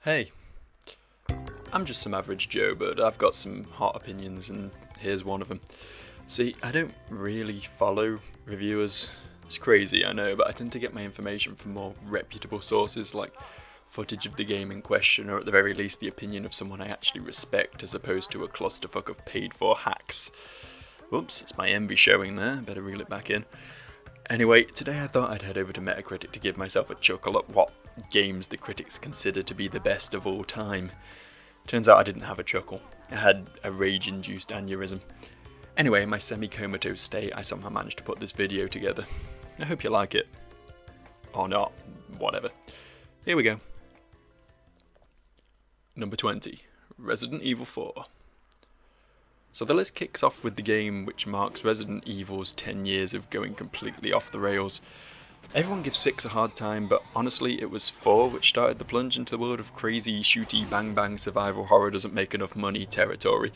Hey, I'm just some average Joe, but I've got some hot opinions, and here's one of them. See, I don't really follow reviewers. It's crazy, I know, but I tend to get my information from more reputable sources like footage of the game in question, or at the very least the opinion of someone I actually respect, as opposed to a clusterfuck of paid-for hacks. Whoops, it's my envy showing there, better reel it back in. Anyway, today I thought I'd head over to MetaCritic to give myself a chuckle at what games the critics consider to be the best of all time. Turns out I didn't have a chuckle. I had a rage-induced aneurysm. Anyway, in my semi-comatose state, I somehow managed to put this video together. I hope you like it. Or not, whatever. Here we go. Number 20, Resident Evil 4. So the list kicks off with the game which marks Resident Evil's 10 years of going completely off the rails. Everyone gives 6 a hard time, but honestly it was 4 which started the plunge into the world of crazy, shooty, bang-bang survival horror doesn't make enough money territory.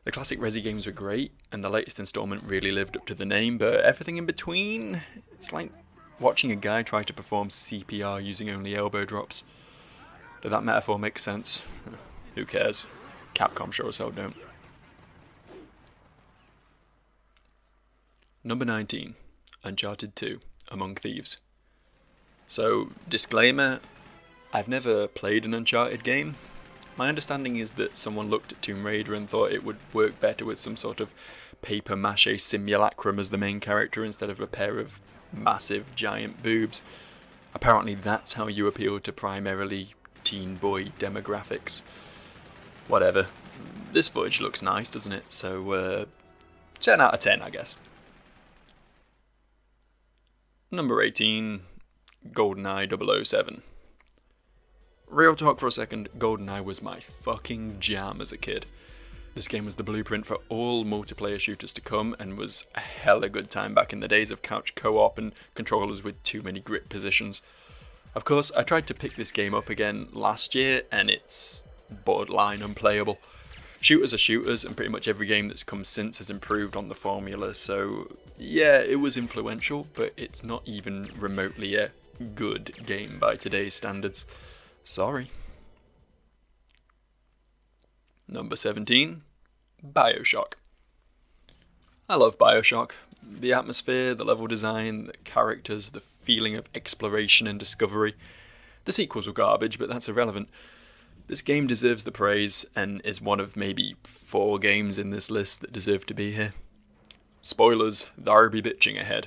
The classic Resi games were great, and the latest installment really lived up to the name, but everything in between, it's like watching a guy try to perform CPR using only elbow drops. Did that metaphor make sense? Who cares? Capcom sure as hell don't. Number 19, Uncharted 2, Among Thieves. So, disclaimer, I've never played an Uncharted game. My understanding is that someone looked at Tomb Raider and thought it would work better with some sort of paper mache simulacrum as the main character instead of a pair of massive giant boobs. Apparently that's how you appeal to primarily teen boy demographics. Whatever. This footage looks nice, doesn't it? So, 10 out of 10, I guess. Number 18, GoldenEye 007. Real talk for a second, GoldenEye was my fucking jam as a kid. This game was the blueprint for all multiplayer shooters to come, and was a hella good time back in the days of couch co-op and controllers with too many grip positions. Of course, I tried to pick this game up again last year, and it's borderline unplayable. Shooters are shooters, and pretty much every game that's come since has improved on the formula, so yeah, it was influential, but it's not even remotely a good game by today's standards. Sorry. Number 17, BioShock. I love BioShock. The atmosphere, the level design, the characters, the feeling of exploration and discovery. The sequels were garbage, but that's irrelevant. This game deserves the praise, and is one of maybe 4 games in this list that deserve to be here. Spoilers, there be bitching ahead.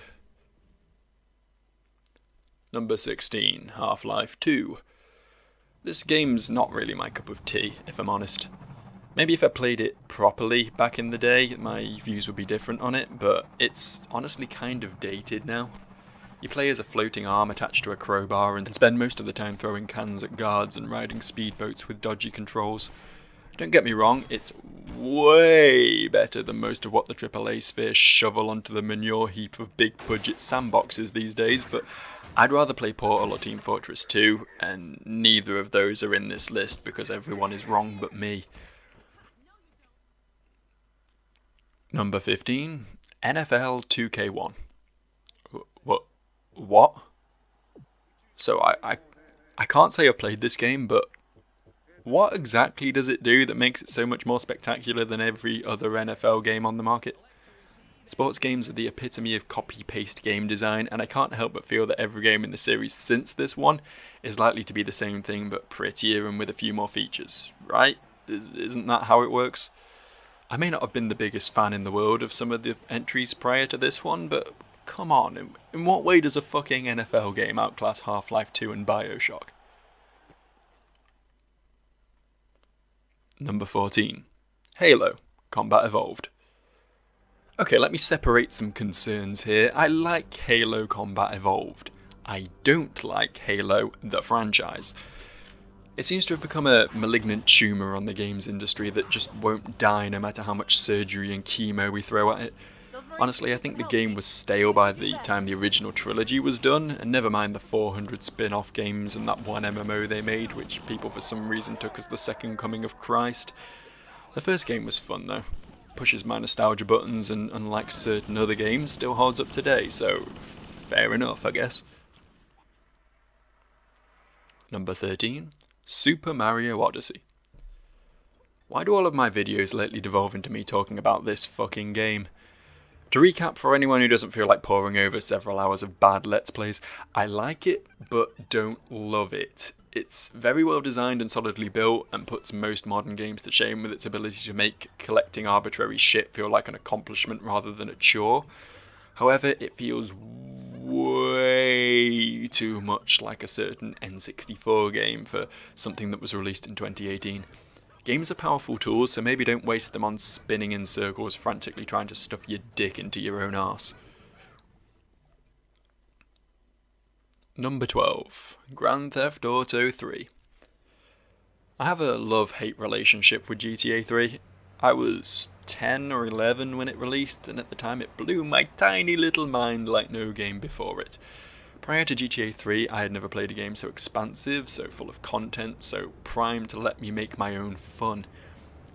Number 16, Half-Life 2. This game's not really my cup of tea, if I'm honest. Maybe if I played it properly back in the day, my views would be different on it, but it's honestly kind of dated now. You play as a floating arm attached to a crowbar and spend most of the time throwing cans at guards and riding speedboats with dodgy controls. Don't get me wrong, it's way better than most of what the AAA sphere shovel onto the manure heap of big budget sandboxes these days, but I'd rather play Portal or Team Fortress 2, and neither of those are in this list because everyone is wrong but me. Number 15, NFL 2K1. What? So I can't say I've played this game, but what exactly does it do that makes it so much more spectacular than every other NFL game on the market? Sports games are the epitome of copy-paste game design, and I can't help but feel that every game in the series since this one is likely to be the same thing but prettier and with a few more features, right? Isn't that how it works? I may not have been the biggest fan in the world of some of the entries prior to this one, but come on, in what way does a fucking NFL game outclass Half-Life 2 and BioShock? Number 14, Halo, Combat Evolved. Okay, let me separate some concerns here. I like Halo Combat Evolved. I don't like Halo, the franchise. It seems to have become a malignant tumour on the games industry that just won't die no matter how much surgery and chemo we throw at it. Honestly, I think the game was stale by the time the original trilogy was done, and never mind the 400 spin-off games and that one MMO they made, which people for some reason took as the second coming of Christ. The first game was fun though. Pushes my nostalgia buttons, and unlike certain other games, still holds up today, so fair enough, I guess. Number 13, Super Mario Odyssey. Why do all of my videos lately devolve into me talking about this fucking game? To recap, for anyone who doesn't feel like poring over several hours of bad Let's Plays, I like it, but don't love it. It's very well designed and solidly built, and puts most modern games to shame with its ability to make collecting arbitrary shit feel like an accomplishment rather than a chore. However, it feels way too much like a certain N64 game for something that was released in 2018. Games are powerful tools, so maybe don't waste them on spinning in circles frantically trying to stuff your dick into your own arse. Number 12. Grand Theft Auto 3. I have a love-hate relationship with GTA 3. I was 10 or 11 when it released, and at the time it blew my tiny little mind like no game before it. Prior to GTA 3, I had never played a game so expansive, so full of content, so primed to let me make my own fun.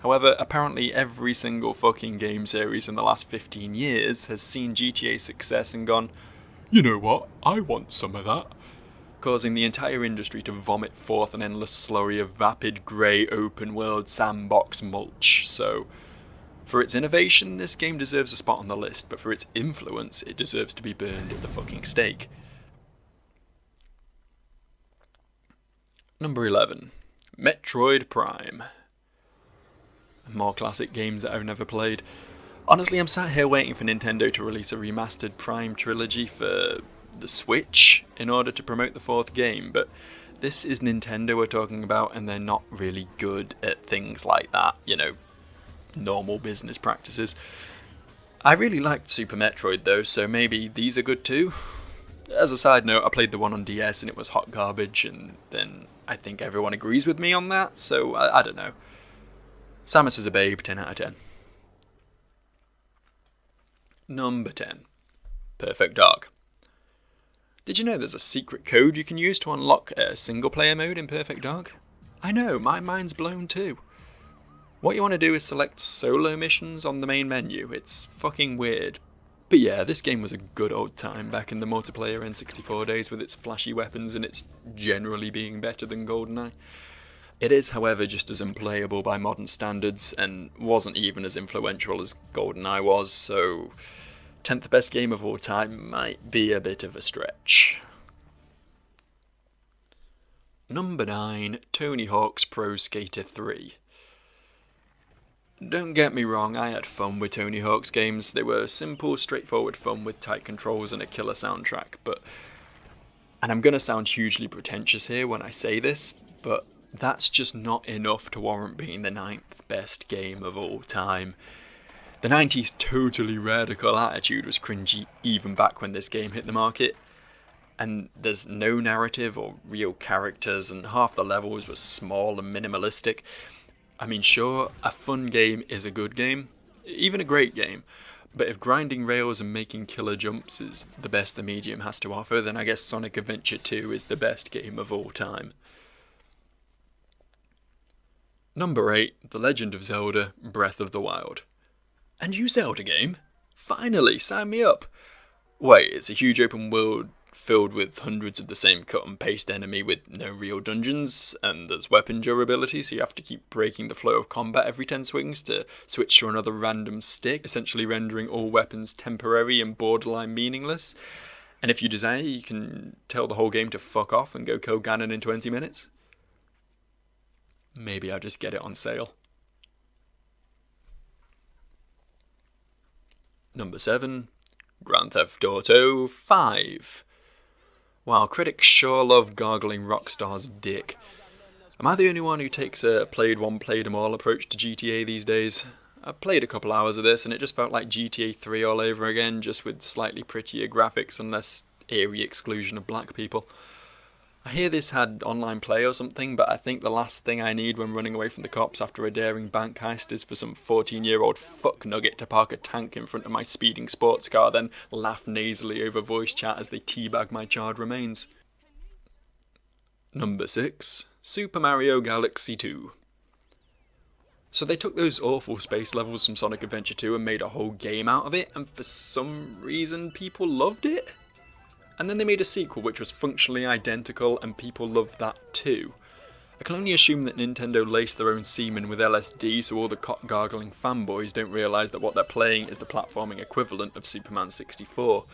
However, apparently every single fucking game series in the last 15 years has seen GTA's success and gone, you know what, I want some of that. Causing the entire industry to vomit forth an endless slurry of vapid grey open world sandbox mulch, so for its innovation, this game deserves a spot on the list, but for its influence, it deserves to be burned at the fucking stake. Number 11. Metroid Prime. More classic games that I've never played. Honestly, I'm sat here waiting for Nintendo to release a remastered Prime trilogy for the Switch in order to promote the fourth game, but this is Nintendo we're talking about, and they're not really good at things like that, you know, normal business practices. I really liked Super Metroid though, so maybe these are good too. As a side note, I played the one on DS and it was hot garbage, and then I think everyone agrees with me on that, so I don't know. Samus is a babe, 10 out of 10. Number 10. Perfect Dark. Did you know there's a secret code you can use to unlock a single player mode in Perfect Dark? I know, my mind's blown too. What you want to do is select solo missions on the main menu. It's fucking weird. But yeah, this game was a good old time back in the multiplayer N64 days with its flashy weapons and its generally being better than GoldenEye. It is, however, just as unplayable by modern standards and wasn't even as influential as GoldenEye was, so 10th best game of all time might be a bit of a stretch. Number 9. Tony Hawk's Pro Skater 3. Don't get me wrong, I had fun with Tony Hawk's games. They were simple, straightforward fun with tight controls and a killer soundtrack, and I'm gonna sound hugely pretentious here when I say this, but that's just not enough to warrant being the 9th best game of all time. The 90s totally radical attitude was cringy even back when this game hit the market, and there's no narrative or real characters, and half the levels were small and minimalistic. I mean, sure, a fun game is a good game, even a great game, but if grinding rails and making killer jumps is the best the medium has to offer, then I guess Sonic Adventure 2 is the best game of all time. Number 8. The Legend of Zelda: Breath of the Wild. A new Zelda game? Finally, sign me up! Wait, it's a huge open world filled with hundreds of the same cut and paste enemy with no real dungeons, and there's weapon durability, so you have to keep breaking the flow of combat every 10 swings to switch to another random stick, essentially rendering all weapons temporary and borderline meaningless. And if you desire, you can tell the whole game to fuck off and go kill Ganon in 20 minutes. Maybe I'll just get it on sale. Number 7. Grand Theft Auto 5. Wow, critics sure love gargling Rockstar's dick. Am I the only one who takes a played one, played 'em all approach to GTA these days? I played a couple hours of this and it just felt like GTA 3 all over again, just with slightly prettier graphics and less eerie exclusion of black people. I hear this had online play or something, but I think the last thing I need when running away from the cops after a daring bank heist is for some 14-year-old fucknugget to park a tank in front of my speeding sports car, then laugh nasally over voice chat as they teabag my charred remains. Number 6. Super Mario Galaxy 2. So they took those awful space levels from Sonic Adventure 2 and made a whole game out of it, and for some reason people loved it? And then they made a sequel which was functionally identical and people loved that too. I can only assume that Nintendo laced their own semen with LSD so all the cock-gargling fanboys don't realise that what they're playing is the platforming equivalent of Superman 64.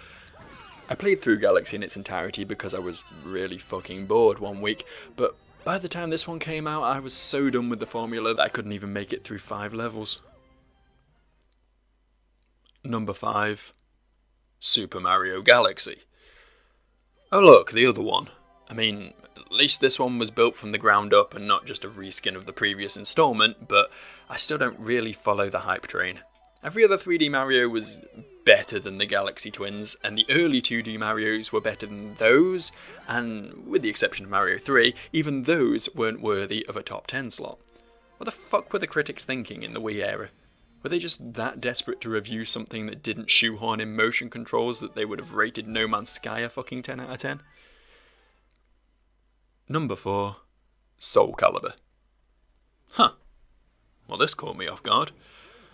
I played through Galaxy in its entirety because I was really fucking bored one week, but by the time this one came out I was so done with the formula that I couldn't even make it through 5 levels. Number 5. Super Mario Galaxy. Oh look, the other one. I mean, at least this one was built from the ground up and not just a reskin of the previous installment, but I still don't really follow the hype train. Every other 3D Mario was better than the Galaxy Twins, and the early 2D Marios were better than those, and with the exception of Mario 3, even those weren't worthy of a top 10 slot. What the fuck were the critics thinking in the Wii era? Were they just that desperate to review something that didn't shoehorn in motion controls that they would have rated No Man's Sky a fucking 10 out of 10? Number 4. Soul Calibur. Huh. Well, this caught me off guard.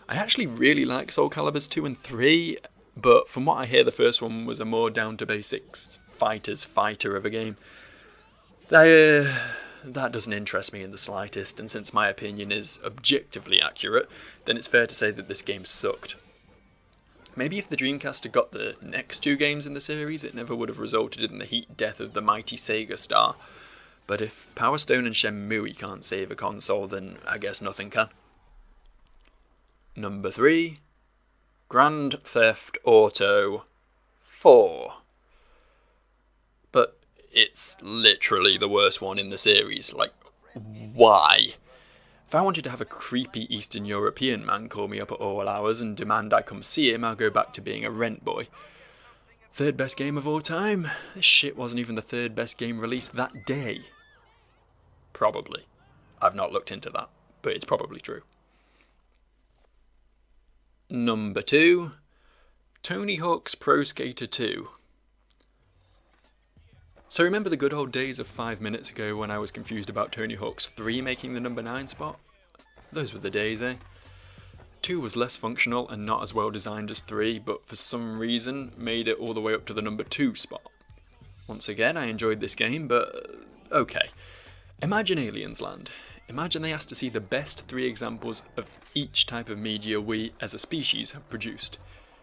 I actually really like Soul Caliburs 2 and 3, but from what I hear the first one was a more down-to-basics fighter's fighter of a game. That doesn't interest me in the slightest, and since my opinion is objectively accurate, then it's fair to say that this game sucked. Maybe if the Dreamcast had got the next 2 games in the series, it never would have resulted in the heat death of the mighty Sega star. But if Power Stone and Shenmue can't save a console, then I guess nothing can. Number 3. Grand Theft Auto 4. But it's literally the worst one in the series. Like, why? If I wanted to have a creepy Eastern European man call me up at all hours and demand I come see him, I'll go back to being a rent boy. Third best game of all time? This shit wasn't even the third best game released that day. Probably. I've not looked into that, but it's probably true. Number 2. Tony Hawk's Pro Skater 2. So remember the good old days of 5 minutes ago when I was confused about Tony Hawk's 3 making the number 9 spot? Those were the days, eh? 2 was less functional and not as well designed as 3, but for some reason made it all the way up to the number 2 spot. Once again, I enjoyed this game, but okay. Imagine Aliens Land. Imagine they asked to see the best 3 examples of each type of media we, as a species, have produced.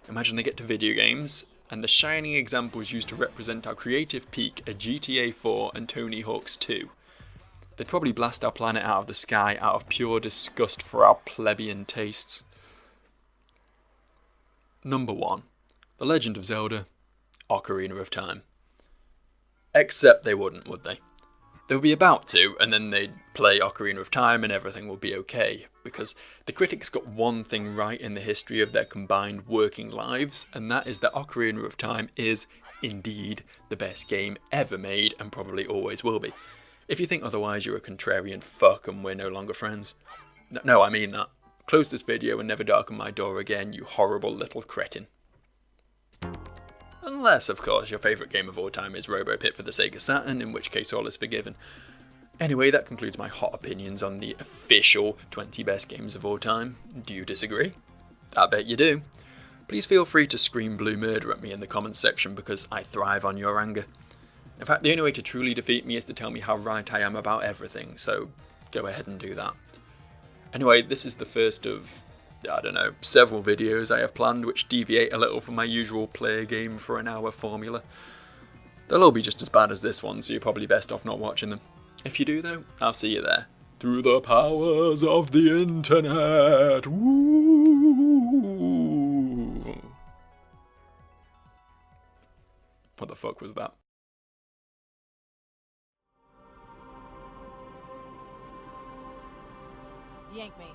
Imagine they get to video games, and the shining examples used to represent our creative peak are GTA 4 and Tony Hawk's 2. They'd probably blast our planet out of the sky out of pure disgust for our plebeian tastes. Number 1. The Legend of Zelda, Ocarina of Time. Except they wouldn't, would they? They would be about to, and then they'd play Ocarina of Time and everything would be okay, because the critics got one thing right in the history of their combined working lives, and that is that Ocarina of Time is, indeed, the best game ever made, and probably always will be. If you think otherwise, you're a contrarian fuck and we're no longer friends. No, I mean that. Close this video and never darken my door again, you horrible little cretin. Unless, of course, your favourite game of all time is RoboPit for the Sega Saturn, in which case all is forgiven. Anyway, that concludes my hot opinions on the official 20 best games of all time. Do you disagree? I bet you do. Please feel free to scream blue murder at me in the comments section because I thrive on your anger. In fact, the only way to truly defeat me is to tell me how right I am about everything, so go ahead and do that. Anyway, this is the first of, I don't know, several videos I have planned which deviate a little from my usual play a game for an hour formula. They'll all be just as bad as this one, so you're probably best off not watching them. If you do though, I'll see you there. Through the powers of the internet! Woo! What the fuck was that? Yank me.